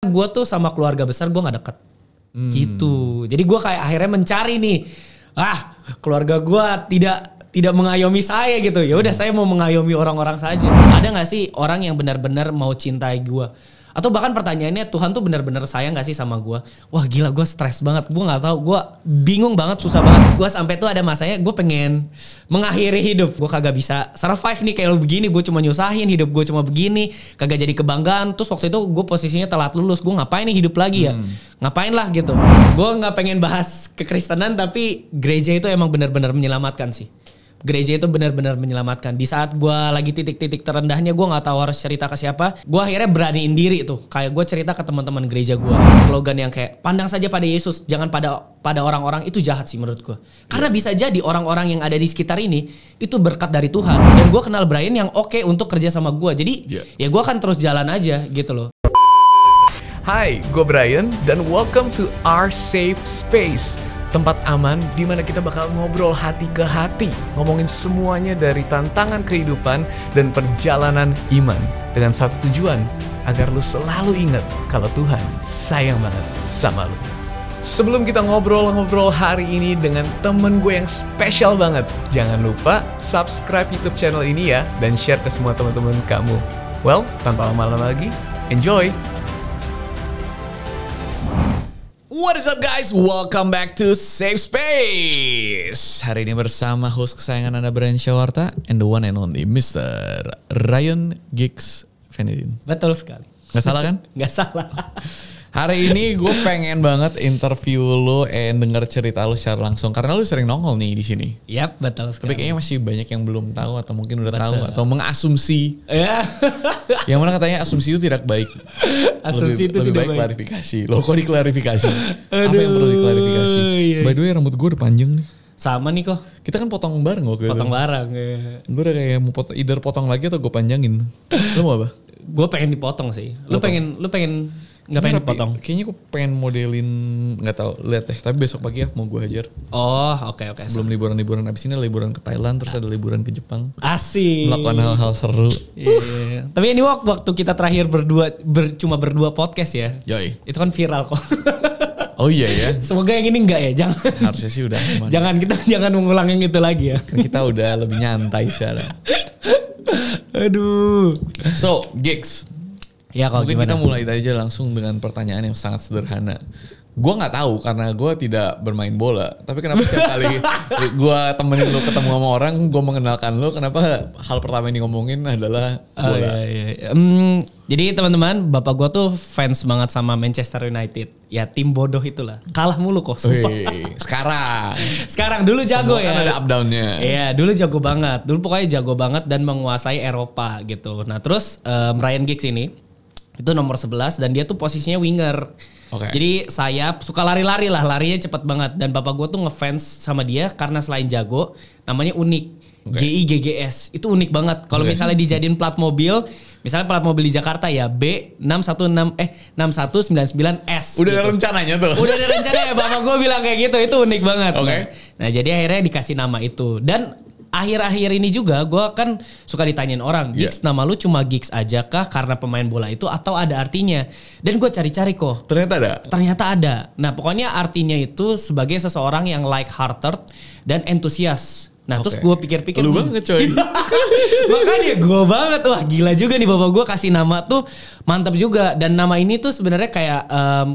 Gue tuh sama keluarga besar gue gak deket. Gitu. Jadi gue kayak akhirnya mencari nih. Keluarga gue tidak mengayomi saya gitu. Ya udah saya mau mengayomi orang-orang saja. Ada gak sih orang yang benar-benar mau cintai gue? Atau bahkan pertanyaannya, Tuhan tuh benar-benar sayang gak sih sama gue? Wah gila, gue stres banget. Gue gak tahu, gue bingung banget, susah banget. Gue sampai tuh ada masanya gue pengen mengakhiri hidup. Gue kagak bisa survive nih kayak lo begini. Gue cuma nyusahin, hidup gue cuma begini. Kagak jadi kebanggaan. Terus waktu itu gue posisinya telat lulus. Gue ngapain nih hidup lagi ya? Ngapain lah gitu. Gue gak pengen bahas kekristenan, tapi gereja itu emang benar-benar menyelamatkan sih. Gereja itu benar-benar menyelamatkan. Di saat gue lagi titik-titik terendahnya, gue nggak tahu harus cerita ke siapa. Gue akhirnya beraniin diri tuh. Kayak gue cerita ke teman-teman gereja gue. Slogan yang kayak pandang saja pada Yesus, jangan pada orang-orang. Itu jahat sih menurut gue. Karena bisa jadi orang-orang yang ada di sekitar ini itu berkat dari Tuhan. Dan gue kenal Brian yang oke untuk kerja sama gue. Jadi ya gue akan terus jalan aja gitu loh. Hai, gue Brian dan welcome to our safe space. Tempat aman di mana kita bakal ngobrol hati ke hati, ngomongin semuanya dari tantangan kehidupan dan perjalanan iman dengan satu tujuan, agar lu selalu ingat kalau Tuhan sayang banget sama lu. Sebelum kita ngobrol-ngobrol hari ini dengan temen gue yang spesial banget, jangan lupa subscribe YouTube channel ini ya dan share ke semua teman-teman kamu. Well, tanpa lama-lama lagi, enjoy! What is up guys? Welcome back to Safe Space. Hari ini bersama host kesayangan Anda Brian Syawarta and the one and only Mr. Ryan Giggs Venedin. Betul sekali. Gak salah kan? Gak salah. Hari ini gue pengen banget interview lo and denger cerita lo secara langsung karena lo sering nongol nih di sini. Yap, betul sekali. Tapi kayaknya masih banyak yang belum tahu atau mungkin udah tahu atau mengasumsi. Ya. Yang mana katanya asumsi itu tidak baik. Asumsi itu lebih tidak baik baik. Klarifikasi. Lo kok diklarifikasi? Apa yang perlu diklarifikasi? Iya. By the way rambut gue udah panjang nih. Sama nih kok. Kita kan potong bareng waktu itu. Potong bareng. Ya. Gue udah kayak mau either potong lagi atau gue panjangin. Lo mau apa? Gue pengen dipotong sih. Lu pengen nggak pengen dipotong? Kayaknya gue pengen modelin, nggak tahu, lihat deh. Tapi besok pagi ya mau gue hajar. Oh, oke. Sebelum liburan abis ini liburan ke Thailand, terus ada liburan ke Jepang. Asik. Melakukan hal-hal seru. Yeah. Tapi ini waktu kita terakhir cuma berdua podcast ya. Yoi. Itu kan viral kok. Oh iya ya. Semoga yang ini enggak ya, jangan. Harusnya sih udah. Jangan mengulang yang itu lagi ya. Kita udah lebih nyantai sekarang. Aduh. So, Giggs. Ya kalau mungkin gimana? kita mulai aja langsung dengan pertanyaan yang sangat sederhana. Gue nggak tahu karena gue tidak bermain bola. Tapi kenapa setiap kali gue temenin lo ketemu sama orang, gue mengenalkan lo, kenapa hal pertama yang ngomongin adalah bola? Iya. Jadi teman-teman, bapak gue tuh fans banget sama Manchester United. Ya tim bodoh itulah. Kalah mulu kok, sumpah. Sekarang dulu jago. Semua ya. Kan ada up down-nya. Iya, dulu jago banget. Dulu pokoknya jago banget dan menguasai Eropa gitu. Nah terus Ryan Giggs ini itu nomor 11 dan dia tuh posisinya winger. Okay. Jadi sayap, suka lari-lari lah, larinya cepet banget. Dan bapak gue tuh ngefans sama dia karena selain jago, namanya unik. GIGGS, itu unik banget. Kalau misalnya dijadiin plat mobil, misalnya plat mobil di Jakarta ya B6199S. Udah gitu. ada rencananya tuh. Udah ada rencananya, bapak gue bilang kayak gitu, itu unik banget. Okay. Nah jadi akhirnya dikasih nama itu. Dan akhir-akhir ini juga gue kan suka ditanyain orang, Giggs nama lu cuma Giggs aja kah karena pemain bola itu atau ada artinya? Dan gue cari-cari kok. Ternyata ada. Nah pokoknya artinya itu sebagai seseorang yang like-hearted dan entusias. Nah terus gue pikir-pikir. Lu banget coy. Makanya gue banget. Wah gila juga nih bapak gue kasih nama tuh mantap juga. Dan nama ini tuh sebenarnya kayak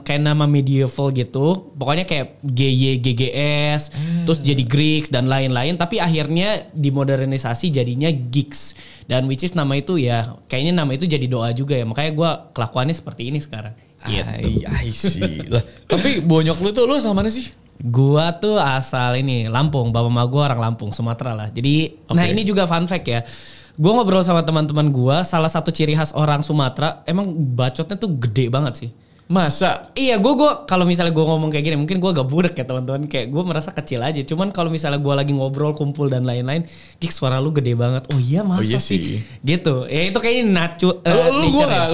nama medieval gitu. Pokoknya kayak GYGGS. Terus jadi Greeks dan lain-lain. Tapi akhirnya dimodernisasi jadinya Giggs. Dan which is nama itu ya. Kayaknya nama itu jadi doa juga ya. Makanya gue kelakuannya seperti ini sekarang. Gitu. I see. Lah, tapi bonyok lu tuh lu sama mana sih? Gua tuh asal ini Lampung, bapak mama gua orang Lampung, Sumatera lah. Jadi, nah ini juga fun fact ya. Gua ngobrol sama teman-teman gua, salah satu ciri khas orang Sumatera, emang bacotnya tuh gede banget sih. Masa? Iya, gua kalau misalnya gua ngomong kayak gini, mungkin gua gak budak ya teman-teman, kayak gua merasa kecil aja. Cuman kalau misalnya gua lagi ngobrol, kumpul dan lain-lain, Giggs suara lu gede banget. Oh iya masa sih? Gitu. Ya itu kayaknya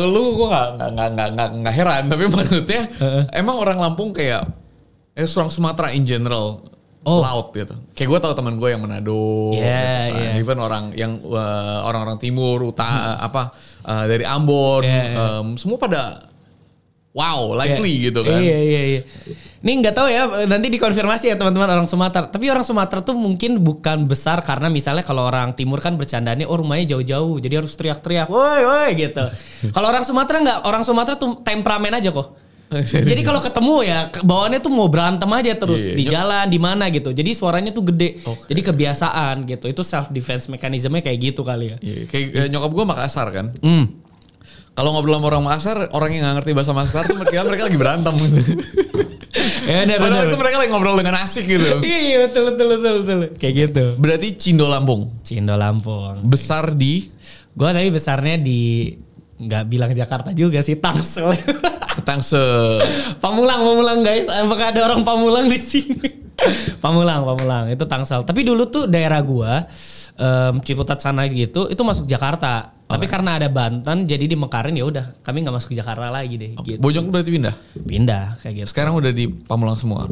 lu gua nggak heran, tapi maksudnya emang orang Lampung kayak orang Sumatera in general laut gitu. Kayak gue tahu teman gue yang Manado, even orang yang orang-orang timur, dari Ambon, semua pada wow, lively gitu kan. Iya. Ini nggak tahu ya, nanti dikonfirmasi ya teman-teman orang Sumatera. Tapi orang Sumatera tuh mungkin bukan besar karena misalnya kalau orang Timur kan bercandanya rumahnya jauh-jauh, jadi harus teriak-teriak, woi gitu. Kalau orang Sumatera nggak, orang Sumatera tuh temperamen aja kok. Jadi kalau ketemu ya bawaannya tuh mau berantem aja terus di jalan di mana gitu. Jadi suaranya tuh gede. Jadi kebiasaan gitu. Itu self defense mekanismenya kayak gitu kali ya. Iya, kayak nyokap gue Makassar kan. Kalau ngobrol sama orang Makassar, orang yang gak ngerti bahasa Makassar tuh mereka lagi berantem gitu. Ya, padahal itu mereka lagi ngobrol dengan asik gitu. Iya betul. Kayak gitu. Berarti Cindo Lampung. Besar di? Gue tapi besarnya di, nggak bilang Jakarta juga sih, Tangsel. Tangsel. Pamulang guys. Apakah ada orang Pamulang di sini? Pamulang itu Tangsel. Tapi dulu tuh daerah gua Ciputat sana gitu itu masuk Jakarta. Tapi karena ada Banten jadi dimekarin, ya udah kami nggak masuk Jakarta lagi deh. Gitu. Bojong berarti Pindah kayak gitu. Sekarang udah di Pamulang semua.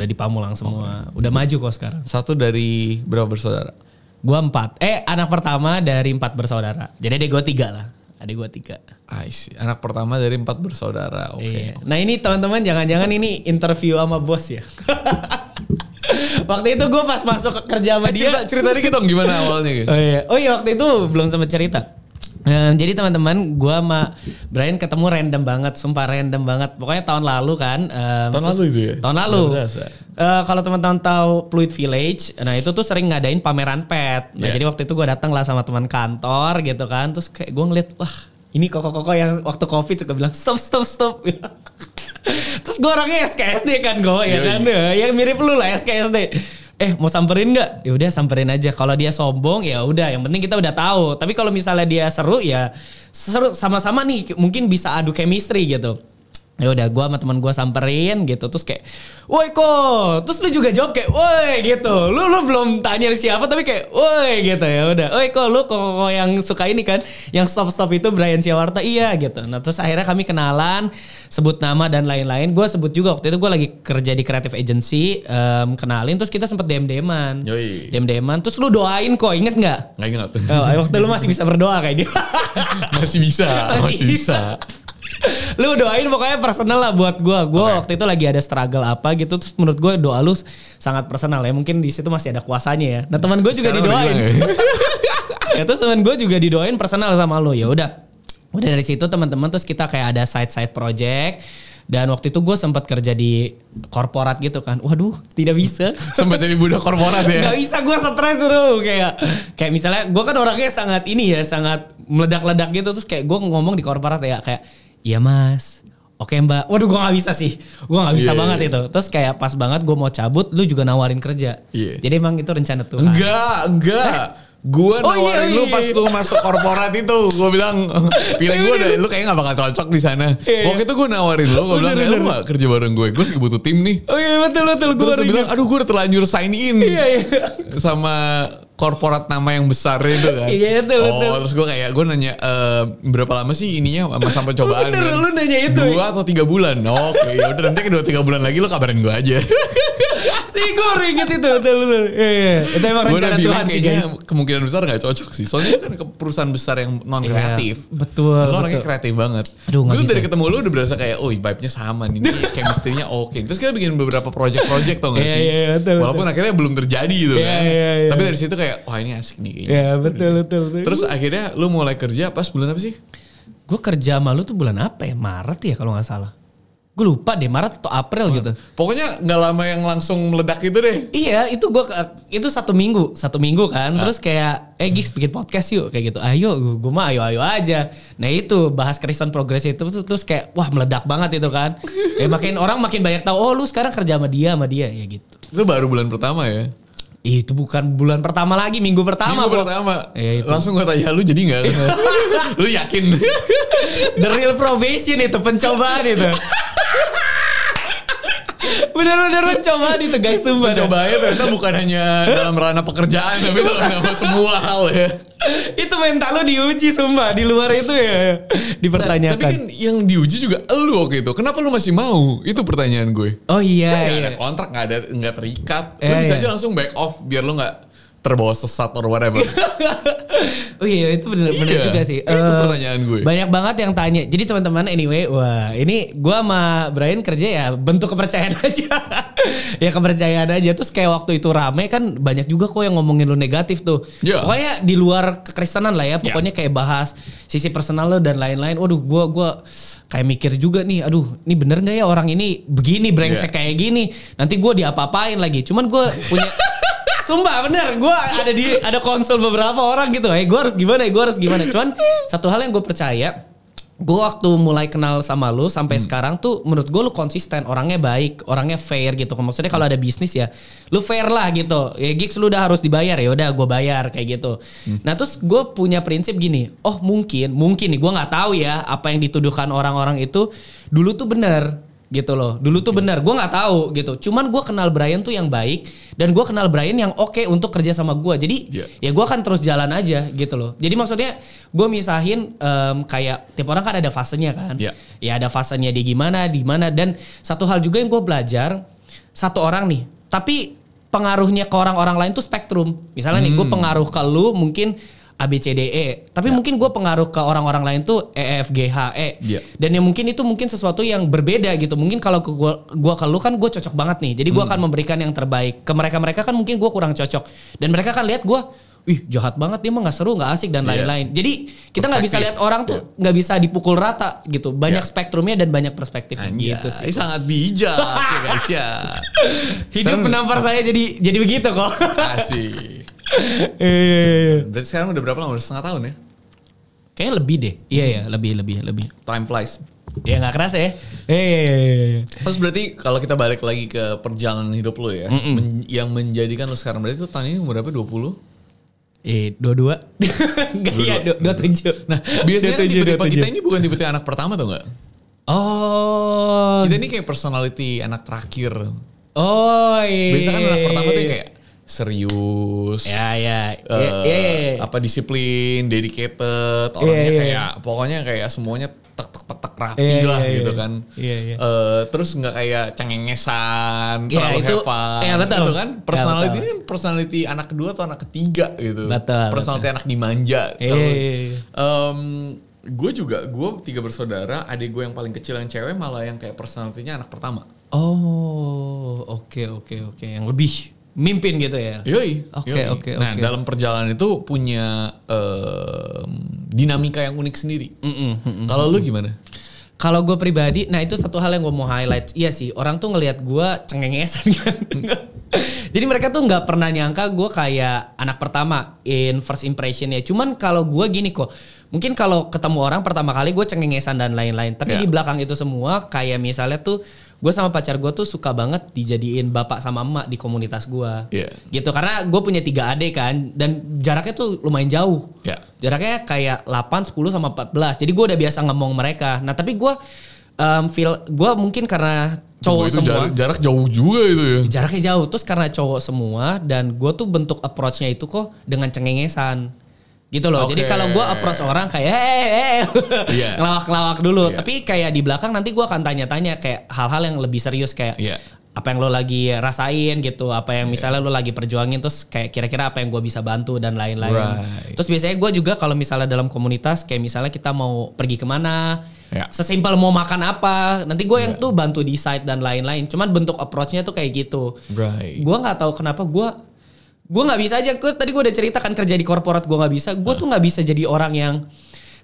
Udah maju kok sekarang. Satu dari berapa bersaudara? Gua 4. Anak pertama dari 4 bersaudara. Jadi adik gua 3 lah. Adik gua 3. I see. Anak pertama dari 4 bersaudara. Oke. Iya. Nah ini teman-teman jangan-jangan ini interview sama bos ya. Waktu itu gue pas masuk kerja sama dia. Cerita dikit dong gimana awalnya gitu. Oh iya waktu itu belum sempat cerita. Jadi teman-teman gue sama Brian ketemu random banget. Sumpah random banget. Pokoknya tahun lalu kan. Tahun lalu itu ya? Tahun lalu. Kalau teman-teman tahu Pluit Village. Nah itu tuh sering ngadain pameran pet. Nah jadi waktu itu gue datang lah sama teman kantor gitu kan. Terus kayak gue ngeliat, wah ini koko-koko yang waktu COVID suka bilang stop. Terus gue orangnya SKSD kan gue ya kan. Ya mirip lu lah SKSD. Mau samperin nggak? Ya udah samperin aja. Kalau dia sombong ya udah. Yang penting kita udah tahu. Tapi kalau misalnya dia seru ya seru sama-sama nih. Mungkin bisa adu chemistry gitu. Ya udah gue sama teman gue samperin gitu. Terus kayak, woi kok. Terus lu juga jawab kayak, woi gitu. Lu belum tanya siapa tapi kayak, woi gitu ya udah. Woi kok lu kok yang suka ini kan. Yang stop itu Brian Siawarta. Iya gitu. Nah terus akhirnya kami kenalan. Sebut nama dan lain-lain. Gue sebut juga waktu itu gue lagi kerja di creative agency. Kenalin terus kita sempet DM-an. DM-an. Terus lu doain kok, inget gak? Gak inget. Waktu lu masih bisa berdoa kayak dia. Masih bisa. Lu doain pokoknya personal lah buat gue. Waktu itu lagi ada struggle apa gitu. Terus menurut gue doa lu sangat personal ya. Mungkin di situ masih ada kuasanya ya. Nah teman gue juga didoain. Ya terus teman gue juga didoain personal sama lu. Ya udah dari situ teman-teman terus kita kayak ada side project. Dan waktu itu gue sempat kerja di korporat gitu kan. Waduh, tidak bisa. Sempat jadi budak korporat ya? Gak bisa, gue stres bro. Kayak misalnya gue kan orangnya sangat sangat meledak-ledak gitu. Terus kayak gue ngomong di korporat ya kayak, iya mas, oke mbak. Waduh gue gak bisa sih. Gue gak bisa banget itu. Terus kayak pas banget gue mau cabut, lu juga nawarin kerja. Jadi emang itu rencana Tuhan. Enggak. Gue nawarin lu pas lu masuk korporat itu. Gue bilang, feeling gue lu kayaknya gak bakal cocok di sana. Waktu itu gue nawarin lu, gue bilang kayak lu gak kerja bareng gue lagi butuh tim nih. Oh iya betul. Terus lu bilang, aduh gue udah terlanjur sign in. Sama korporat nama yang besar itu kan. Iya betul. Terus gue kayak, gue nanya berapa lama sih ininya sampai cobaan. Bener, lu nanya itu. 2 atau 3 bulan. Oke, yaudah nanti ke 2-3 bulan lagi lu kabarin gue aja. Gue inget itu betul. Itu emang rencana Tuhan sih guys. Kemungkinan besar gak cocok sih. Soalnya kan perusahaan besar yang non kreatif. Betul. Lo orangnya kreatif banget. Gue dari ketemu lu udah berasa kayak, oh vibe-nya sama nih. Chemistry-nya oke. Terus kita bikin beberapa project tau gak sih? Betul. Walaupun akhirnya belum terjadi gitu kan. Tapi dari situ kayak, wah ini asik nih kayaknya. Iya betul. Terus akhirnya lu mulai kerja pas bulan apa sih? Gue kerja sama lu tuh bulan apa ya? Maret ya kalau gak salah. Gue lupa deh Maret atau April gitu. Pokoknya gak lama yang langsung meledak gitu deh. Iya itu itu 1 minggu kan. Terus kayak Gigs bikin podcast yuk kayak gitu. Ayo gue mah ayo aja. Nah itu bahas Kristen Progress itu terus kayak wah meledak banget itu kan. Makin orang makin banyak tahu. Oh lu sekarang kerja sama dia ya gitu. Itu baru bulan pertama ya? Itu bukan bulan pertama lagi, minggu pertama. Ya, langsung gue tanya lu jadi gak? Lu yakin? The real probation itu, pencobaan itu. Bener-bener pencobaan itu guys, sumpah. Pencobaannya ternyata bukan hanya dalam ranah pekerjaan, tapi dalam semua hal ya. Itu mental lo diuji sumpah, di luar itu ya dipertanyakan. Tapi kan yang diuji juga lu waktu itu. Kenapa lu masih mau? Itu pertanyaan gue. Oh iya. Kan gak ada kontrak, gak terikat. Lu bisa aja langsung back off biar lu gak terbawa sesat or whatever. Oh iya, itu bener juga sih. Itu pertanyaan gue. Banyak banget yang tanya. Jadi teman-teman anyway, wah ini gue sama Brian kerja ya bentuk kepercayaan aja. Ya kepercayaan aja. Terus kayak waktu itu rame kan banyak juga kok yang ngomongin lu negatif tuh. Yeah. Pokoknya di luar kekristenan lah ya. Pokoknya kayak bahas sisi personal lo dan lain-lain. Waduh gue kayak mikir juga nih. Aduh ini bener gak ya orang ini begini brengsek kayak gini. Nanti gue diapa-apain lagi. Cuman gue punya... Sumpah bener, gue ada konsul beberapa orang gitu. Gue harus gimana. Cuman satu hal yang gue percaya, gue waktu mulai kenal sama lu sampai sekarang tuh menurut gue lu konsisten, orangnya baik, orangnya fair gitu. Maksudnya kalau ada bisnis ya, lu fair lah gitu. Ya gigs lu udah harus dibayar, ya udah gue bayar kayak gitu. Nah terus gue punya prinsip gini, oh mungkin nih gue nggak tahu ya apa yang dituduhkan orang-orang itu dulu tuh bener. Gitu loh, dulu tuh benar, gue nggak tahu gitu. Cuman gue kenal Brian tuh yang baik dan gue kenal Brian yang oke untuk kerja sama gue. Jadi ya gue akan terus jalan aja gitu loh. Jadi maksudnya gue misahin kayak tiap orang kan ada fasenya kan. Ya ada fasenya di mana. Dan satu hal juga yang gue belajar, satu orang nih, tapi pengaruhnya ke orang-orang lain tuh spektrum. Misalnya nih gue pengaruh ke lu mungkin ABCDE, tapi mungkin gue pengaruh ke orang-orang lain tuh EFGHE, dan yang mungkin itu mungkin sesuatu yang berbeda gitu. Mungkin kalau gue ke lu kan gue cocok banget nih, jadi gue akan memberikan yang terbaik ke mereka kan mungkin gue kurang cocok, dan mereka kan lihat gue, wih jahat banget dia mah nggak seru nggak asik dan lain-lain. Jadi kita nggak bisa lihat orang tuh nggak bisa dipukul rata gitu, banyak spektrumnya dan banyak perspektifnya gitu sih. Sangat bijak ya guys ya. Hidup menampar saya jadi begitu kok. Asik. Berarti sekarang udah berapa lama? Udah setengah tahun ya? Kayaknya lebih deh. Iya ya, lebih. Time flies. Ya nggak keras ya. Terus berarti kalau kita balik lagi ke perjalanan hidup lo ya, yang menjadikan lo sekarang berarti itu tahun ini umur berapa? 20? 22. Enggak ya, 27. Nah, biasanya kan tipe-tipe kita ini bukan tipe-tipe anak pertama tuh enggak? Oh. Kita ini kayak personality anak terakhir. Oh iya. Biasanya kan anak pertama tuh kayak serius, apa disiplin, dedicated, orangnya kayak pokoknya kayak semuanya tek rapi lah gitu kan. Terus nggak kayak cengengesan, terlalu have fun, gitu kan. Personality ini kan personality anak kedua atau anak ketiga gitu. Personality anak dimanja. Gue 3 bersaudara, adik gue yang paling kecil yang cewek malah yang kayak personality-nya anak pertama. Oh, oke. Yang lebih mimpin gitu ya. Oke. Nah, dalam perjalanan itu punya dinamika yang unik sendiri. Kalau lu gimana? Kalau gue pribadi, nah itu satu hal yang gue mau highlight. Iya sih, orang tuh ngelihat gue cengengesan kan. Jadi mereka tuh nggak pernah nyangka gue kayak anak pertama in first impression ya. Cuman kalau gue gini kok, mungkin kalau ketemu orang pertama kali gue cengengesan dan lain-lain. Tapi di belakang itu semua kayak misalnya tuh gue sama pacar gue tuh suka banget dijadiin bapak sama emak di komunitas gue. Gitu, karena gue punya 3 adik kan. Dan jaraknya tuh lumayan jauh. Jaraknya kayak 8, 10 sama 14. Jadi gue udah biasa ngomong mereka. Nah tapi gue gue mungkin karena cowok semua. Jarak jauh juga itu ya. Jaraknya jauh. Terus karena cowok semua dan gue tuh bentuk approach-nya itu kok dengan cengengesan. Gitu loh. Jadi kalau gue approach orang kayak ngelawak-ngelawak dulu. Tapi kayak di belakang nanti gue akan tanya-tanya kayak hal-hal yang lebih serius kayak apa yang lo lagi rasain gitu, apa yang misalnya lo lagi perjuangin, terus kayak kira-kira apa yang gue bisa bantu dan lain-lain. Terus biasanya gue juga kalau misalnya dalam komunitas kayak misalnya kita mau pergi kemana, sesimpel mau makan apa, nanti gue yang tuh bantu decide dan lain-lain. Cuman bentuk approach-nya tuh kayak gitu. Gue nggak tahu kenapa gue nggak bisa aja. Tadi gue udah ceritakan kerja di korporat gue nggak bisa. Gue tuh nggak bisa jadi orang yang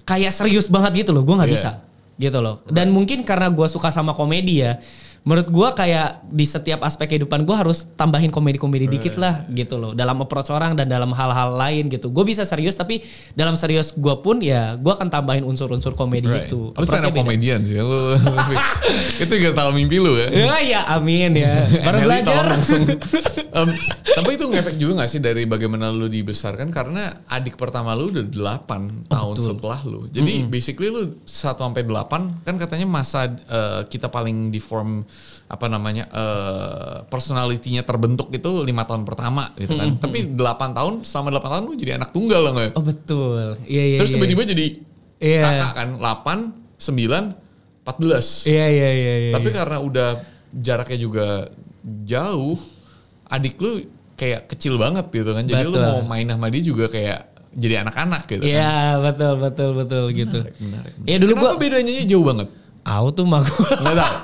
kayak serius banget gitu loh. Gue nggak bisa gitu loh. Dan mungkin karena gue suka sama komedi ya. Menurut gue kayak di setiap aspek kehidupan gue harus tambahin komedi-komedi dikit lah gitu loh. Dalam approach orang dan dalam hal-hal lain gitu. Gue bisa serius tapi dalam serius gue pun ya gue akan tambahin unsur-unsur komedi itu. Lu stand up komedian sih. Lu itu juga salah mimpi lu ya. Ya amin ya. Baru belajar. Tapi itu ngefek juga gak sih dari bagaimana lu dibesarkan? Karena adik pertama lu udah 8 tahun setelah lu. Jadi basically lu 1-8 kan katanya masa kita paling deform apa namanya personality-nya terbentuk itu 5 tahun pertama gitu kan. Tapi 8 tahun, selama 8 tahun lu jadi anak tunggal lah gak? Oh betul. Iya. Terus tiba-tiba jadi kakak kan 8, 9, 14. Iya. Tapi karena udah jaraknya juga jauh, adik lu kayak kecil banget gitu kan. Jadi lu mau main sama dia juga kayak jadi anak-anak gitu kan. Iya betul gitu. Menarik. Ya dulu Kenapa bedanya jauh banget? Tuh mak gue. Nggak tahu.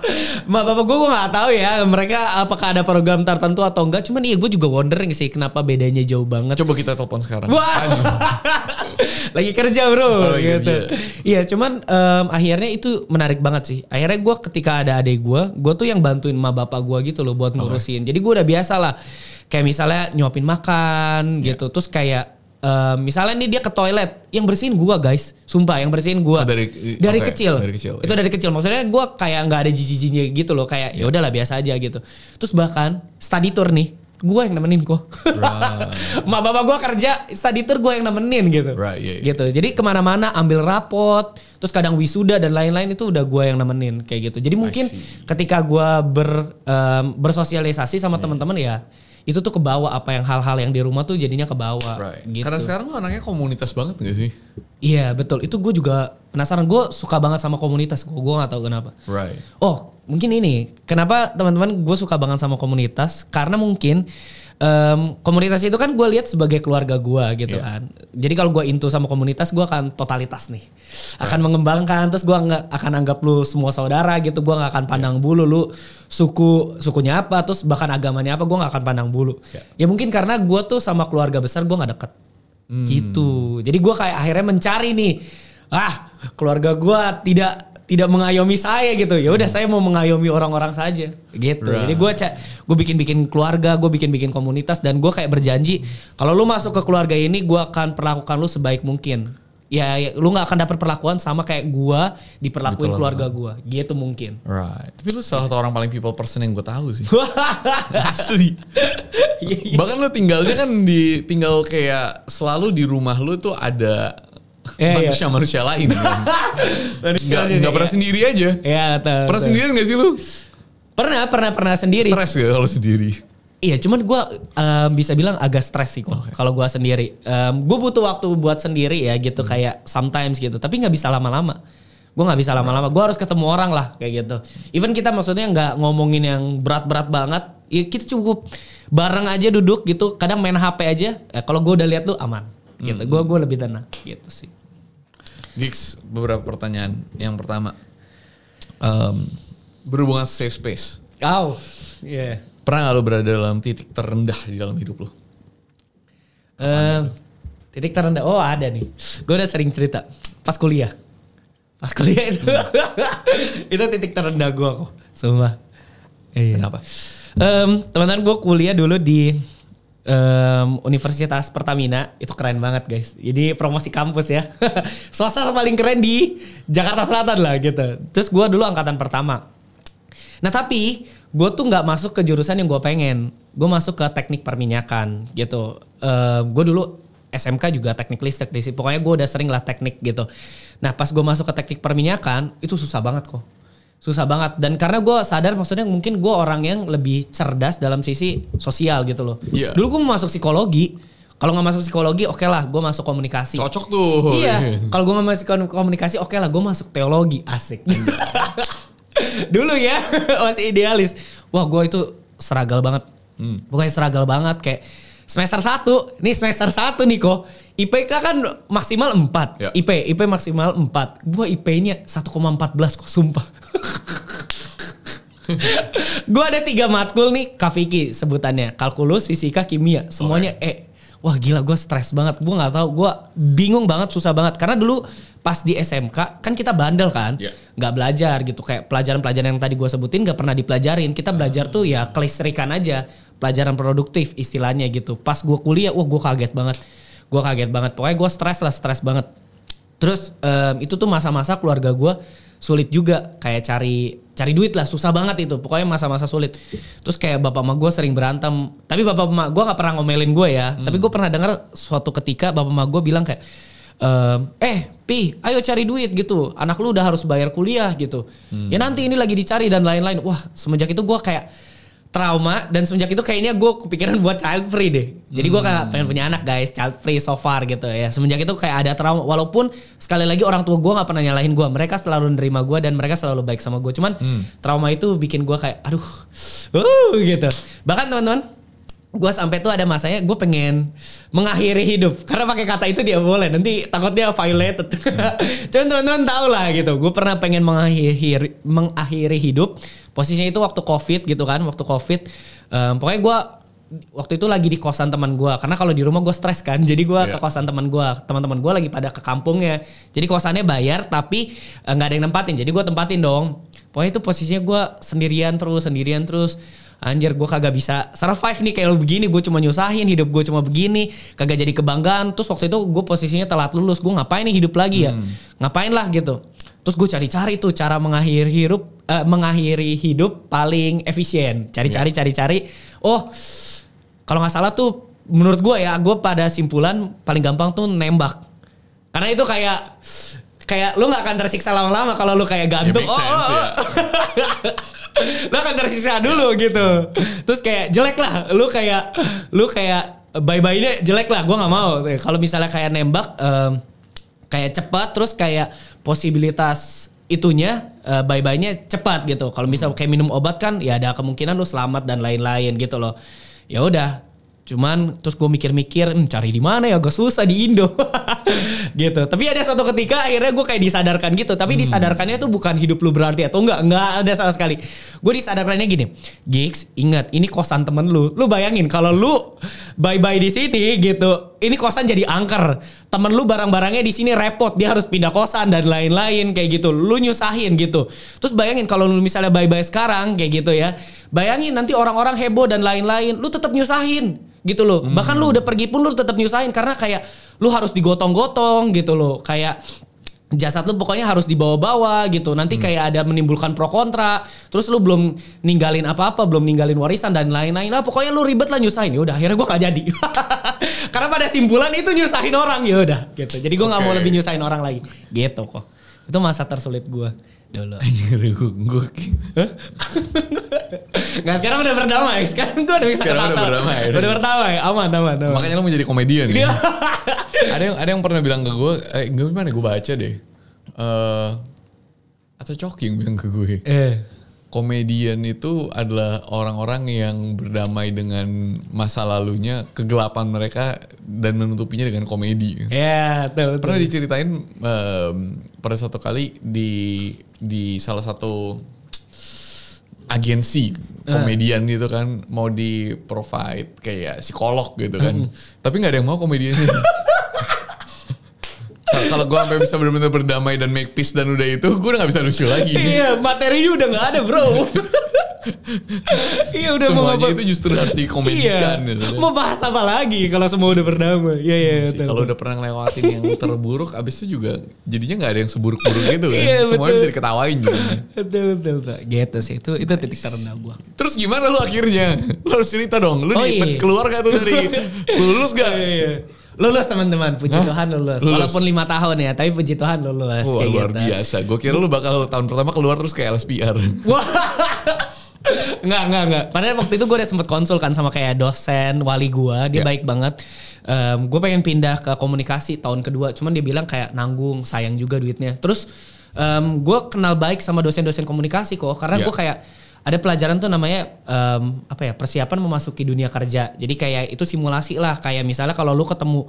Mak bapak gue gak tahu ya mereka apakah ada program tertentu atau enggak. Cuman iya gue juga wondering sih kenapa bedanya jauh banget. Coba kita telepon sekarang. Wah. Lagi kerja bro. Lagi gitu. Iya cuman akhirnya itu menarik banget sih. Akhirnya gue ketika ada adik gue tuh yang bantuin ma bapak gue gitu loh buat ngurusin. Jadi gue udah biasa lah. Kayak misalnya nyuapin makan gitu. Terus kayak misalnya nih dia ke toilet, yang bersihin gua guys, sumpah yang bersihin gua dari kecil. Itu dari kecil, maksudnya gua kayak nggak ada jijik-jijiknya gitu loh, kayak ya udahlah biasa aja gitu. Terus bahkan study tour nih, gua yang nemenin kok. Right. Ma bapak gua kerja, study tour gua yang nemenin gitu. Right, yeah. Gitu. Jadi kemana-mana ambil rapot, terus kadang wisuda dan lain-lain itu udah gua yang nemenin kayak gitu. Jadi mungkin ketika gua bersosialisasi sama teman-teman ya. Itu tuh kebawa apa yang hal-hal yang di rumah tuh jadinya kebawa. Right. Gitu. Karena sekarang lu anaknya komunitas banget gak sih? Iya betul. Itu gue juga penasaran. Gue suka banget sama komunitas. Gue gak tahu kenapa. Right. Oh mungkin ini. Kenapa teman-teman gue suka banget sama komunitas? Karena mungkin komunitas itu kan gue lihat sebagai keluarga gue gitu kan. Jadi kalau gue into sama komunitas gue akan totalitas nih. Akan mengembangkan. Terus gue akan anggap lu semua saudara gitu. Gue gak akan pandang bulu lu sukunya apa. Terus bahkan agamanya apa gue gak akan pandang bulu. Ya mungkin karena gue tuh sama keluarga besar gue gak deket. Gitu. Jadi gue kayak akhirnya mencari nih. Keluarga gue tidak mengayomi saya gitu. Ya udah saya mau mengayomi orang-orang saja gitu. Right. Jadi gue bikin keluarga, gue bikin komunitas dan gue kayak berjanji kalau lu masuk ke keluarga ini gue akan perlakukan lu sebaik mungkin. Ya lu nggak akan dapat perlakuan sama kayak gue diperlakuin keluarga gue. Gitu mungkin. Right. Tapi lu salah satu orang paling people person yang gue tahu sih. Asli. Bahkan lu tinggalnya kan tinggal kayak selalu di rumah lu tuh ada manusia lain kan. Gak pernah sendiri aja. Iya betul. Pernah sendirian gak sih lu? Pernah sendiri. Stres gak kalau sendiri? Iya cuman gue bisa bilang agak stres sih kok kalau gue sendiri. Gue butuh waktu buat sendiri ya gitu kayak sometimes gitu. Tapi gak bisa lama-lama. Gue gak bisa lama-lama. Gue harus ketemu orang lah kayak gitu. Even kita maksudnya gak ngomongin yang berat-berat banget. Ya kita cukup bareng aja duduk gitu. Kadang main HP aja. Kalau gue udah lihat tuh aman. Gitu. Gue lebih tenang gitu sih. Gigs, beberapa pertanyaan. Yang pertama, berhubungan safe space. Yeah. Pernah gak lo berada dalam titik terendah di dalam hidup lo? Titik terendah, ada nih. Gue udah sering cerita. Pas kuliah itu, itu titik terendah gue kok. Sumpah. Kenapa? Teman-teman gue kuliah dulu di Universitas Pertamina. Itu keren banget guys. Jadi promosi kampus ya. Swasta paling keren di Jakarta Selatan lah gitu. Terus gue dulu angkatan pertama. Nah tapi gue tuh gak masuk ke jurusan yang gue pengen. Gue masuk ke teknik perminyakan gitu. Gue dulu SMK juga teknik listrik di sini. Pokoknya gue udah sering lah teknik gitu. Nah pas gue masuk ke teknik perminyakan itu susah banget kok. Susah banget. Dan karena gue sadar maksudnya mungkin gue orang yang lebih cerdas dalam sisi sosial gitu loh. Yeah. Dulu gue mau masuk psikologi. Kalau gak masuk psikologi oke lah gue masuk komunikasi. Cocok tuh. Iya. Kalau gue gak masuk komunikasi oke lah gue masuk teologi. Asik. Dulu ya masih idealis. Wah gue itu struggle banget. Pokoknya struggle banget kayak semester 1. Nih semester 1 nih kok. IPK kan maksimal 4. Ya. IP maksimal 4. Gue IP-nya 1,14 kok sumpah. Gue ada 3 matkul nih Kafiki sebutannya. Kalkulus, fisika, kimia. Semuanya Wah gila gue stres banget. Gue gak tahu. Gue bingung banget, susah banget. Karena dulu pas di SMK kan kita bandel kan. Gak belajar gitu. Kayak pelajaran-pelajaran yang tadi gue sebutin gak pernah dipelajarin. Kita belajar tuh ya kelistrikan aja. Pelajaran produktif istilahnya gitu. Pas gue kuliah, wah gue kaget banget. Pokoknya gue stres banget. Terus itu tuh masa-masa keluarga gue sulit juga. Kayak cari duit lah, susah banget itu. Pokoknya masa-masa sulit. Terus kayak bapak emak gue sering berantem. Tapi bapak emak gue gak pernah ngomelin gue ya. Tapi gue pernah dengar suatu ketika bapak emak gue bilang kayak, Pi, ayo cari duit gitu. Anak lu udah harus bayar kuliah gitu. Ya nanti ini lagi dicari dan lain-lain. Wah semenjak itu gue kayak trauma. Dan semenjak itu kayaknya gue kepikiran buat child free deh. Jadi gue kayak pengen punya anak guys. Child free so far gitu ya. Semenjak itu kayak ada trauma. Walaupun sekali lagi orang tua gue gak pernah nyalahin gue. Mereka selalu nerima gue dan mereka selalu baik sama gue. Cuman trauma itu bikin gue kayak aduh gitu. Bahkan teman-teman, gue sampai tuh ada masanya gue pengen mengakhiri hidup karena pakai kata itu dia boleh nanti takutnya violated. Cuman teman-teman tahu lah gitu. Gue pernah pengen mengakhiri hidup. Posisinya itu waktu COVID gitu kan, waktu COVID. Pokoknya gue waktu itu lagi di kosan teman gue karena kalau di rumah gue stres kan. Jadi gue ke kosan teman gue. Teman-teman gue lagi pada ke kampungnya. Jadi kosannya bayar tapi nggak ada yang nempatin. Jadi gue tempatin dong. Pokoknya itu posisinya gue sendirian terus. Anjir gue kagak bisa survive nih kayak lo begini. Gue cuma nyusahin hidup gue cuma begini. Kagak jadi kebanggaan. Terus waktu itu gue posisinya telat lulus. Gue ngapain nih hidup lagi ya. Ngapain lah gitu. Terus gue cari-cari tuh cara mengakhiri hidup paling efisien. Cari. Oh kalau gak salah tuh menurut gue ya. Gue pada simpulan paling gampang tuh nembak. Karena itu kayak lu gak akan tersiksa lama-lama kalau lu kayak gantung. Lu akan tersiksa dulu gitu. Terus kayak jelek lah. Lu kayak bye-bye-nya jelek lah. Gue gak mau. Kalau misalnya kayak nembak kayak cepat. Terus kayak posibilitas itunya bye-bye-nya cepat gitu. Kalau misalnya kayak minum obat kan ya ada kemungkinan lu selamat dan lain-lain gitu loh. Ya udah. Cuman terus gue mikir-mikir cari di mana ya, agak susah di Indo. Gitu. Tapi ada suatu ketika akhirnya gue kayak disadarkan gitu. Tapi disadarkannya tuh bukan hidup lu berarti atau enggak ada sama sekali. Gue disadarkannya gini, Gigs, ingat ini kosan temen lu. Lu bayangin kalau lu bye-bye di sini gitu. Ini kosan jadi angker. Temen lu barang-barangnya di sini repot, dia harus pindah kosan dan lain-lain kayak gitu. Lu nyusahin gitu. Terus bayangin kalau lu misalnya bye-bye sekarang kayak gitu ya. Bayangin nanti orang-orang heboh dan lain-lain, lu tetap nyusahin. Gitu loh. Bahkan lu udah pergi pun lu tetap nyusahin karena kayak lu harus digotong-gotong gitu loh. Kayak jasad lu pokoknya harus dibawa-bawa gitu. Nanti kayak ada menimbulkan pro kontra. Terus lu belum ninggalin apa-apa, belum ninggalin warisan dan lain-lain. Nah, pokoknya lu ribet lah nyusahin. Ya udah akhirnya gue gak jadi. Karena pada simpulan itu nyusahin orang ya udah gitu. Jadi gue gak mau lebih nyusahin orang lagi. Gitu kok. Itu masa tersulit gue dulu. Gue Nggak, sekarang udah berdamai. Sekarang gue udah bisa sekarang udah berdamai. Udah berdamai, aman. Makanya lo mau jadi komedian ya. ada yang pernah bilang ke gue, gimana gue baca deh. Atau Coki yang bilang ke gue. Komedian itu adalah orang-orang yang berdamai dengan masa lalunya, kegelapan mereka dan menutupinya dengan komedi. Iya, betul. Pernah diceritain pada satu kali di salah satu agensi komedian gitu kan, mau di provide kayak psikolog gitu kan. Tapi gak ada yang mau komediannya. Kalau gue sampai bisa benar-benar berdamai dan make peace dan udah itu, gue udah gak bisa lucu lagi. Iya, materinya udah gak ada bro. Iya udah semuanya mau itu justru harus dikomedikan. Iya. Gitu. Mau bahas apa lagi kalau semua udah berdamai? Iya. Kalau udah pernah ngelewatin yang terburuk, abis itu juga jadinya nggak ada yang seburuk-buruk gitu kan. Iya, semuanya bisa diketawain juga. Betul. Gitu sih, itu titik terendah gue. Terus gimana lu akhirnya? Lu harus cerita dong. Lu keluar gak tuh dari lulus gak? Iya. Lulus teman-teman, puji Tuhan lulus. Walaupun 5 tahun ya, tapi puji Tuhan lulus. Wah, kayak luar gitu. biasa. Gue kira lu bakal tahun pertama keluar terus kayak LSPR. Wah. Enggak. Padahal waktu itu gue udah sempet konsul kan sama kayak dosen wali gue. Dia baik banget. Gue pengen pindah ke komunikasi tahun kedua. Cuman dia bilang kayak nanggung, sayang juga duitnya. Terus gue kenal baik sama dosen-dosen komunikasi kok. Karena gue kayak ada pelajaran tuh namanya persiapan memasuki dunia kerja. Jadi kayak itu simulasi lah. Kayak misalnya kalau lu ketemu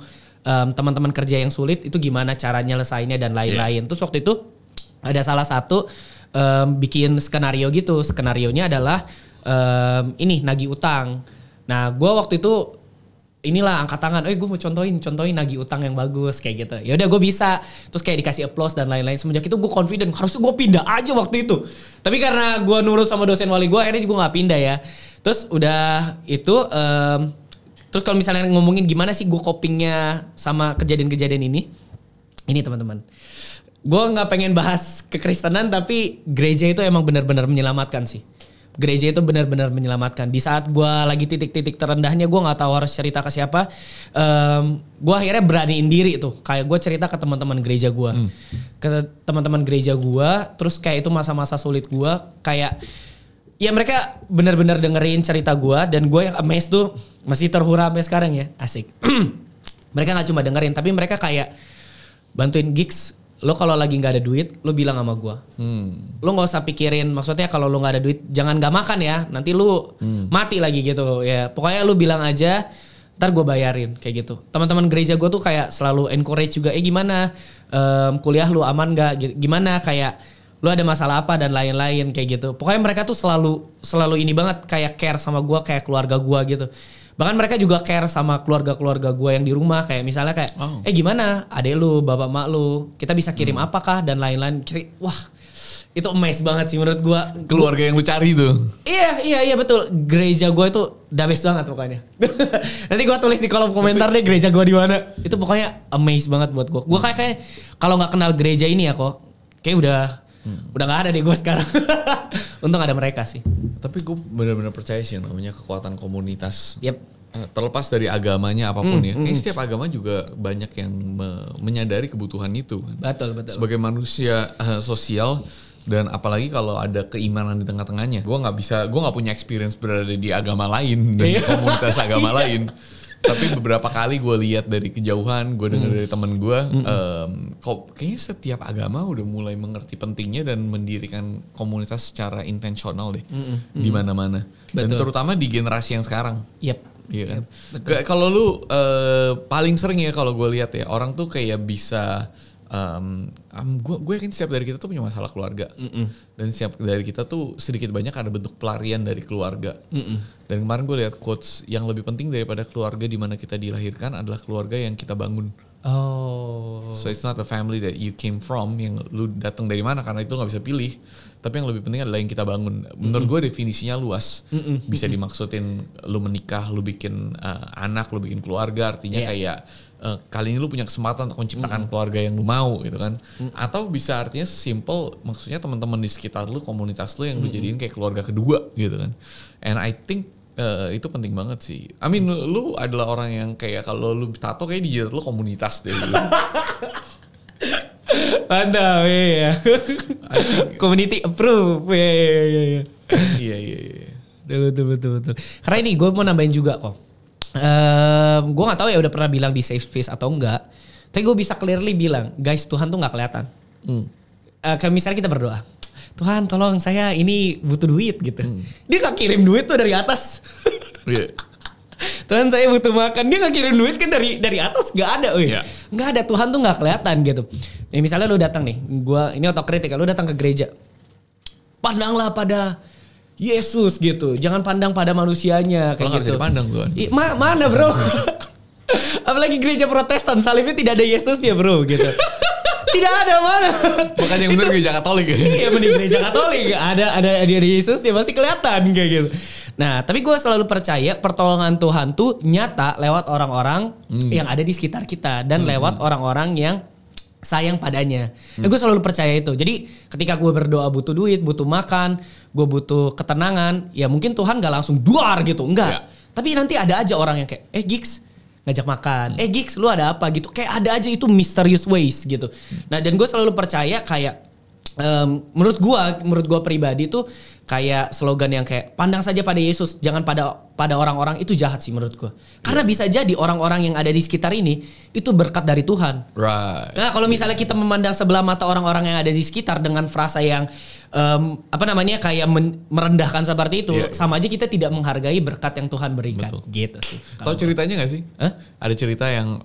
teman-teman kerja yang sulit, itu gimana cara nyelesainnya dan lain-lain. Terus waktu itu ada salah satu bikin skenario gitu. Skenarionya adalah nagih utang. Nah gue waktu itu inilah angkat tangan, gue mau contohin nagih utang yang bagus kayak gitu. Ya udah gue bisa, terus kayak dikasih applause dan lain-lain. Semenjak itu gue confident, harusnya gue pindah aja waktu itu. Tapi karena gue nurut sama dosen wali gue, akhirnya gue nggak pindah ya. Terus udah itu, terus kalau misalnya ngomongin gimana sih gue copingnya sama kejadian-kejadian ini teman-teman. Gue nggak pengen bahas kekristenan, tapi gereja itu emang benar-benar menyelamatkan sih. Gereja itu benar-benar menyelamatkan. Di saat gue lagi titik-titik terendahnya, gue nggak tahu harus cerita ke siapa. Gue akhirnya beraniin diri tuh. Kayak gue cerita ke teman-teman gereja gue, ke teman-teman gereja gue. Terus kayak itu masa-masa sulit gue. Kayak ya mereka benar-benar dengerin cerita gue, dan gue yang amazed tuh masih terhura sampai sekarang ya. Asik. Mereka nggak cuma dengerin, tapi mereka kayak bantuin Gigs. lo kalau lagi nggak ada duit, lo bilang sama gue. Lo nggak usah pikirin, maksudnya kalau lo nggak ada duit, jangan nggak makan ya, nanti lo mati lagi gitu ya. Pokoknya lo bilang aja, ntar gue bayarin kayak gitu. Teman-teman gereja gue tuh kayak selalu encourage juga, gimana kuliah lo aman nggak? Gimana kayak lo ada masalah apa dan lain-lain kayak gitu. Pokoknya mereka tuh selalu ini banget kayak care sama gue kayak keluarga gue gitu. Bahkan mereka juga care sama keluarga-keluarga gue yang di rumah. Kayak misalnya kayak, gimana adek lu, bapak mak lu, kita bisa kirim apakah dan lain-lain. Wah itu amazing banget sih menurut gue. Keluarga yang lu cari tuh. Iya betul. Gereja gue itu the best banget pokoknya. Nanti gue tulis di kolom komentar deh gereja gue di mana. Itu pokoknya amazing banget buat gue. Gue kayak kalau nggak kenal gereja ini ya kok, kayak udah gak ada deh gue sekarang. Untung ada mereka sih. Tapi gue benar-benar percaya sih yang namanya kekuatan komunitas. Yep. Terlepas dari agamanya apapun ya. Kayaknya setiap agama juga banyak yang menyadari kebutuhan itu. Betul. Sebagai manusia sosial dan apalagi kalau ada keimanan di tengah-tengahnya. Gue nggak punya experience berada di agama lain dan di komunitas agama lain. Tapi beberapa kali gue lihat dari kejauhan, gue dengar dari temen gue, kok kayaknya setiap agama udah mulai mengerti pentingnya dan mendirikan komunitas secara intensional deh di mana-mana. Dan terutama di generasi yang sekarang. Yep. Iya kan. Kalau lu paling sering ya kalau gue lihat ya orang tuh kayak bisa. Gue yakin setiap dari kita tuh punya masalah keluarga dan setiap dari kita tuh sedikit banyak ada bentuk pelarian dari keluarga. Dan kemarin gue lihat quotes yang lebih penting daripada keluarga di mana kita dilahirkan adalah keluarga yang kita bangun. So it's not the family that you came from yang lu datang dari mana karena itu nggak bisa pilih. Tapi yang lebih penting adalah yang kita bangun. Menurut gue definisinya luas. Bisa dimaksudin lu menikah, lu bikin anak, lu bikin keluarga. Artinya kayak kali ini lu punya kesempatan untuk menciptakan keluarga yang lu mau gitu kan. Atau bisa artinya simple, maksudnya teman-teman di sekitar lu, komunitas lu yang lu jadiin kayak keluarga kedua gitu kan. And I think itu penting banget sih. I mean lu adalah orang yang kayak kalau lu tato kayak di jidat lu komunitas deh. Mantap ya. Community approve ya. Iya. Betul. Karena ini gue mau nambahin juga kok. Gue nggak tahu ya udah pernah bilang di safe space atau enggak. Tapi gue bisa clearly bilang, guys Tuhan tuh nggak kelihatan. Kayak misalnya kita berdoa, Tuhan tolong saya ini butuh duit gitu. Dia nggak kirim duit tuh dari atas. Tuhan saya butuh makan, dia nggak kirim duit kan dari atas, nggak ada, nggak ada. Tuhan tuh nggak kelihatan gitu. Nih, misalnya lu datang nih, ini otokritik, lu datang ke gereja, pandanglah pada Yesus gitu, jangan pandang pada manusianya kayak gitu. Dipandang Tuhan. Mana bro? Apalagi gereja Protestan, salibnya tidak ada Yesusnya bro gitu. Tidak ada mana. Makanya yang bener gereja Katolik ya. Iya mending gereja Katolik. Ada Yesus ya masih kelihatan kayak gitu. Nah tapi gue selalu percaya pertolongan Tuhan tuh nyata lewat orang-orang yang ada di sekitar kita. Dan lewat orang-orang yang sayang padanya. Nah, gue selalu percaya itu. Jadi ketika gue berdoa butuh duit, butuh makan, gue butuh ketenangan. Ya mungkin Tuhan gak langsung duar gitu. Enggak. Tapi nanti ada aja orang yang kayak Gigs ngajak makan. Gigs lu ada apa gitu. Kayak ada aja itu mysterious ways gitu. Nah dan gue selalu percaya kayak menurut gue pribadi tuh kayak slogan yang kayak pandang saja pada Yesus, jangan pada orang-orang, itu jahat sih menurut gue. Karena bisa jadi orang-orang yang ada di sekitar ini itu berkat dari Tuhan. Right. Nah kalau misalnya kita memandang sebelah mata orang-orang yang ada di sekitar dengan frasa yang kayak merendahkan seperti itu, sama aja kita tidak menghargai berkat yang Tuhan berikan. Betul. Gitu sih. Tahu ceritanya nggak sih? Ada cerita yang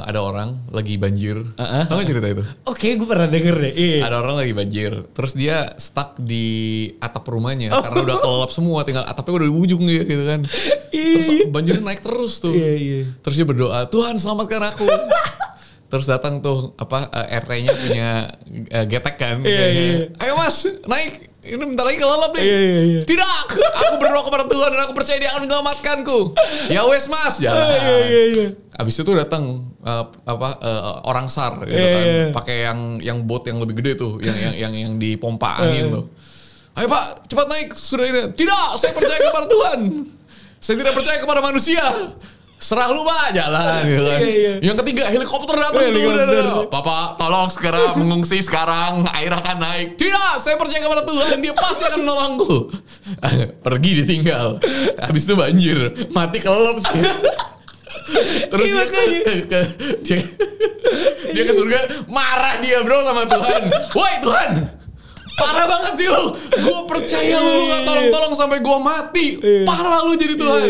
ada orang lagi banjir. Tahu nggak cerita itu? Oke, gue pernah denger deh. Ada orang lagi banjir, terus dia stuck di atap rumahnya karena udah kelelap semua, tinggal atapnya udah di ujung gitu kan. Terus banjirnya naik terus tuh. Terus dia berdoa, Tuhan selamatkan aku. Terus datang tuh RT-nya punya getek kan. Ayo mas, naik. Ini bentar lagi kelelap nih. Tidak, aku berdoa kepada Tuhan dan aku percaya Dia akan menyelamatkanku. Ya wes mas, jalan. Abis itu datang orang SAR gitu kan, pakai yang boat yang lebih gede tuh, yang dipompa angin tuh. Ayo pak, cepat naik, sudah ini. Tidak, saya percaya kepada Tuhan. Saya tidak percaya kepada manusia. Serah lu pak, jalan gitu kan. Yang ketiga helikopter datang tuh. Bapak tolong segera mengungsi sekarang, air akan naik. Tidak, saya percaya kepada Tuhan, Dia pasti akan menolongku. Pergi ditinggal. Habis itu banjir, mati kelelep sih. Terus dia Dia ke surga, marah dia bro sama Tuhan. Woi Tuhan, parah banget sih lu. Gue percaya lu gak tolong-tolong sampai gue mati. Parah lu jadi Tuhan.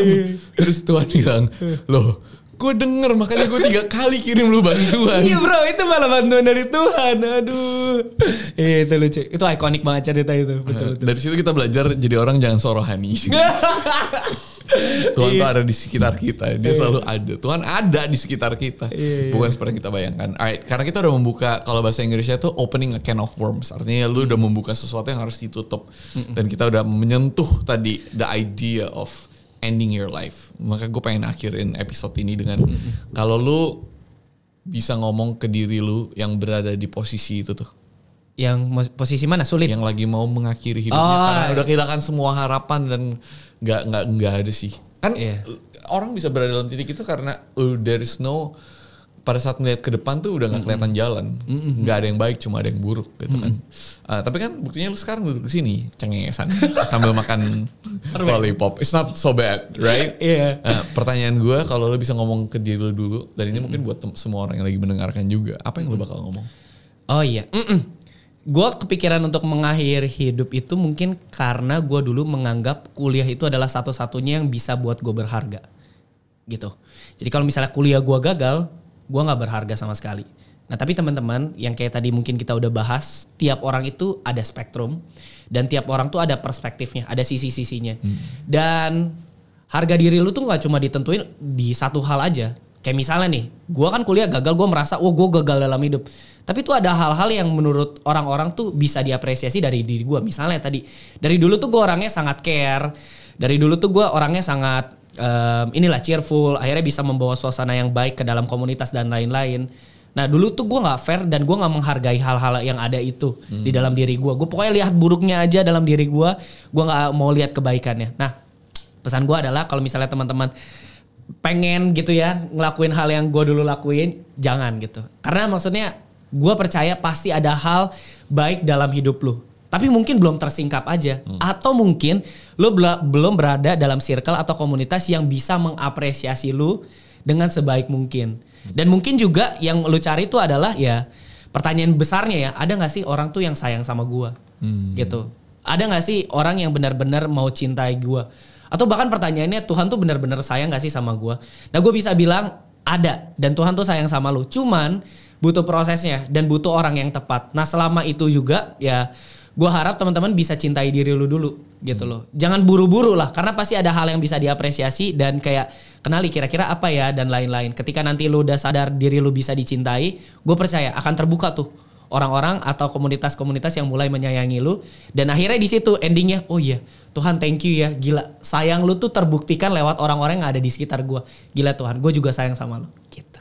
Terus Tuhan bilang, loh gue denger makanya gue 3 kali kirim lu bantuan. Iya bro, itu malah bantuan dari Tuhan. Aduh, itu lucu. Itu ikonik banget cerita itu. Betul. Dari situ kita belajar jadi orang jangan so rohani. Tuhan tuh ada di sekitar kita. Dia selalu ada. Tuhan ada di sekitar kita. Bukan seperti yang kita bayangkan. Alright, karena kita udah membuka, kalau bahasa Inggrisnya tuh opening a can of worms. Artinya lu udah membuka sesuatu yang harus ditutup. Dan kita udah menyentuh tadi the idea of ending your life. Maka gue pengen akhirin episode ini dengan kalau lu bisa ngomong ke diri lu yang berada di posisi itu tuh. Yang posisi mana sulit? Yang lagi mau mengakhiri hidupnya karena udah kehilangan semua harapan dan nggak ada sih. Kan orang bisa berada dalam titik itu karena there is no, pada saat melihat ke depan tuh udah nggak kelihatan jalan, nggak ada yang baik, cuma ada yang buruk gitu kan. Tapi kan buktinya lu sekarang duduk di sini cengengesan sambil makan lollipop. It's not so bad, right? Pertanyaan gue, kalau lu bisa ngomong ke diri lu dulu, dan ini mungkin buat semua orang yang lagi mendengarkan juga, apa yang lu bakal ngomong? Oh iya, gue kepikiran untuk mengakhiri hidup itu mungkin karena gue dulu menganggap kuliah itu adalah satu-satunya yang bisa buat gue berharga, gitu. Jadi kalau misalnya kuliah gue gagal, gue gak berharga sama sekali. Nah tapi teman-teman yang kayak tadi mungkin kita udah bahas, tiap orang itu ada spektrum dan tiap orang tuh ada perspektifnya, ada sisi-sisinya. Dan harga diri lu tuh gak cuma ditentuin di satu hal aja. Kayak misalnya nih, gue kan kuliah gagal, gue merasa gue gagal dalam hidup. Tapi tuh ada hal-hal yang menurut orang-orang tuh bisa diapresiasi dari diri gue. Misalnya tadi, dari dulu tuh gue orangnya sangat care, dari dulu tuh gue orangnya sangat cheerful, akhirnya bisa membawa suasana yang baik ke dalam komunitas dan lain-lain. Nah dulu tuh gue gak fair dan gue gak menghargai hal-hal yang ada itu di dalam diri gue. Gue pokoknya lihat buruknya aja dalam diri gue gak mau lihat kebaikannya. Nah pesan gue adalah kalau misalnya teman-teman pengen gitu ya ngelakuin hal yang gue dulu lakuin, jangan gitu. Karena maksudnya gue percaya pasti ada hal baik dalam hidup lu. Tapi mungkin belum tersingkap aja. Atau mungkin lu belum berada dalam circle atau komunitas yang bisa mengapresiasi lu dengan sebaik mungkin. Dan mungkin juga yang lu cari itu adalah ya pertanyaan besarnya ya. Ada gak sih orang tuh yang sayang sama gua? Gitu. Ada gak sih orang yang benar-benar mau cintai gua? Atau bahkan pertanyaannya Tuhan tuh benar-benar sayang gak sih sama gua? Nah gue bisa bilang ada. Dan Tuhan tuh sayang sama lu. Cuman butuh prosesnya dan butuh orang yang tepat. Nah selama itu juga ya gue harap teman-teman bisa cintai diri lu dulu gitu loh. Jangan buru-buru lah karena pasti ada hal yang bisa diapresiasi dan kayak kenali kira-kira apa ya dan lain-lain. Ketika nanti lu udah sadar diri lu bisa dicintai, gue percaya akan terbuka tuh orang-orang atau komunitas-komunitas yang mulai menyayangi lu dan akhirnya di situ endingnya oh iya Tuhan thank you ya, gila sayang lu tuh terbuktikan lewat orang-orang yang ada di sekitar gue. Gila Tuhan, gue juga sayang sama lu gitu.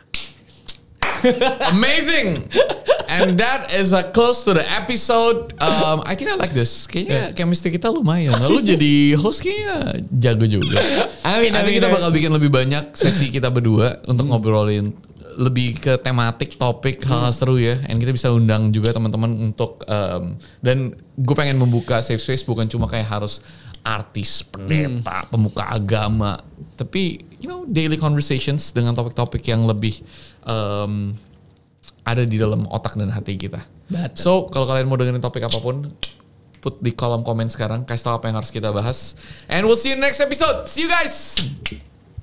Amazing. And that is close to the episode. I think I like this. Kayaknya chemistry kita lumayan. Lu jadi host kayaknya jago juga. Amin. Nanti kita bakal bikin lebih banyak sesi kita berdua untuk ngobrolin lebih ke tematik, topik, hal seru ya. And kita bisa undang juga teman-teman untuk dan gue pengen membuka safe space bukan cuma kayak harus artis, pendeta, pemuka agama, tapi daily conversations dengan topik-topik yang lebih ada di dalam otak dan hati kita. Betul. So kalau kalian mau dengerin topik apapun, put di kolom komen sekarang, kasih tahu apa yang harus kita bahas. And we'll see you next episode. See you guys.